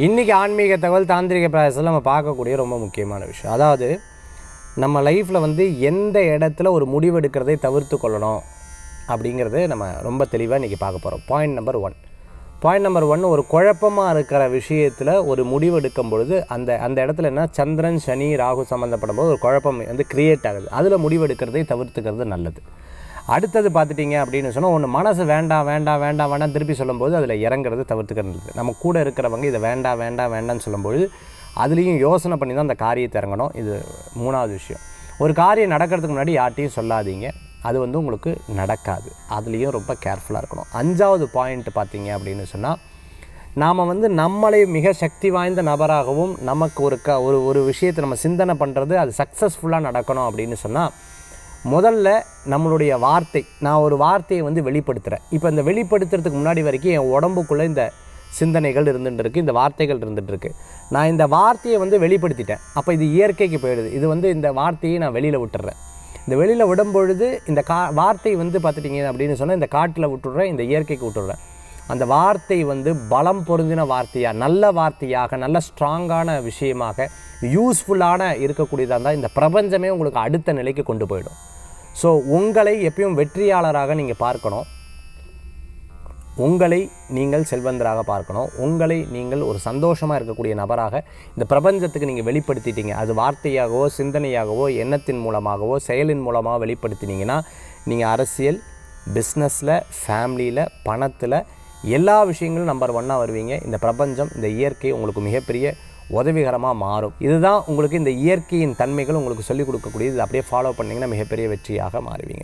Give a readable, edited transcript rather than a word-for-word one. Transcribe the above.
இன்றைக்கி ஆன்மீக தகவல் தாந்திரிக பிராயசத்தில் நம்ம பார்க்கக்கூடிய ரொம்ப முக்கியமான விஷயம். அதாவது நம்ம லைஃப்பில் வந்து எந்த இடத்துல ஒரு முடிவெடுக்கிறதை தவிர்த்து கொள்ளணும் அப்படிங்கிறது நம்ம ரொம்ப தெளிவாக இன்றைக்கி பார்க்க போகிறோம். பாயிண்ட் நம்பர் ஒன், ஒரு குழப்பமாக இருக்கிற விஷயத்தில் ஒரு முடிவெடுக்கும் பொழுது அந்த இடத்துல என்ன, சந்திரன் சனி ராகு சம்மந்தப்படும் போது ஒரு குழப்பம் வந்து க்ரியேட் ஆகுது. அதில் முடிவெடுக்கிறதை தவிர்த்துக்கிறது நல்லது. அடுத்தது பார்த்துட்டிங்க அப்படின்னு சொன்னால், ஒன்று மனசு வேண்டாம் திருப்பி சொல்லும்போது அதில் இறங்குறது தவிர்த்துக்கிறது. நம்ம கூட இருக்கிறவங்க இதை வேண்டாம்னு சொல்லும்போது அதுலேயும் யோசனை பண்ணி தான் அந்த காரியத்தை இறங்கணும். இது 3வது விஷயம். ஒரு காரியம் நடக்கிறதுக்கு முன்னாடி யார்ட்டையும் சொல்லாதீங்க, அது வந்து உங்களுக்கு நடக்காது. அதுலேயும் ரொம்ப கேர்ஃபுல்லாக இருக்கணும். 5வது பாயிண்ட் பார்த்தீங்க அப்படின்னு சொன்னால், நாம் வந்து நம்மளை மிக சக்தி வாய்ந்த நபராகவும் நமக்கு ஒரு விஷயத்தை நம்ம சிந்தனை பண்ணுறது அது சக்ஸஸ்ஃபுல்லாக நடக்கணும் அப்படின்னு சொன்னால், முதல்ல நம்மளுடைய வார்த்தை, நான் ஒரு வார்த்தையை வந்து வெளிப்படுத்துகிறேன். இப்போ இந்த வெளிப்படுத்துறதுக்கு முன்னாடி வரைக்கும் என் உடம்புக்குள்ளே இந்த சிந்தனைகள் இருந்துகிட்டுருக்கு, இந்த வார்த்தைகள் இருந்துகிட்ருக்கு. நான் இந்த வார்த்தையை வந்து வெளிப்படுத்திட்டேன். அப்போ இது இயற்கைக்கு போயிடுது. இது வந்து இந்த வார்த்தையை நான் வெளியில் விட்டுறேன். இந்த வெளியில் விடும் பொழுது இந்த வார்த்தை வந்து பார்த்துட்டிங்க அப்படின்னு சொன்னால், இந்த காட்டில் விட்டுடுறேன், இந்த இயற்கைக்கு விட்டுடுறேன். அந்த வார்த்தை வந்து பலம் பொருந்தின வார்த்தையாக, நல்ல வார்த்தையாக, நல்ல ஸ்ட்ராங்கான விஷயமாக, யூஸ்ஃபுல்லான இருக்கக்கூடியதாக இருந்தால் இந்த பிரபஞ்சமே உங்களுக்கு அடுத்த நிலைக்கு கொண்டு போயிடும். ஸோ உங்களை எப்பயும் வெற்றியாளராக நீங்கள் பார்க்கணும். உங்களை நீங்கள் செல்வந்தராக பார்க்கணும். உங்களை நீங்கள் ஒரு சந்தோஷமாக இருக்கக்கூடிய நபராக இந்த பிரபஞ்சத்துக்கு நீங்கள் வெளிப்படுத்திட்டீங்க. அது வார்த்தையாகவோ சிந்தனையாகவோ எண்ணத்தின் மூலமாகவோ செயலின் மூலமாக வெளிப்படுத்தினீங்கன்னா, நீங்கள் அரசியல், பிஸ்னஸில், ஃபேமிலியில், பணத்தில் எல்லா விஷயங்களும் நம்பர் 1 வருவீங்க. இந்த பிரபஞ்சம், இந்த இயற்கை உங்களுக்கு மிகப்பெரிய உதவிகரமாக மாறும். இதுதான் உங்களுக்கு இந்த இயற்கையின் தன்மைகள் உங்களுக்கு சொல்லிக் கொடுக்கக்கூடியது. அப்படியே ஃபாலோ பண்ணிங்கன்னா மிகப்பெரிய வெற்றியாக மாறுவீங்க.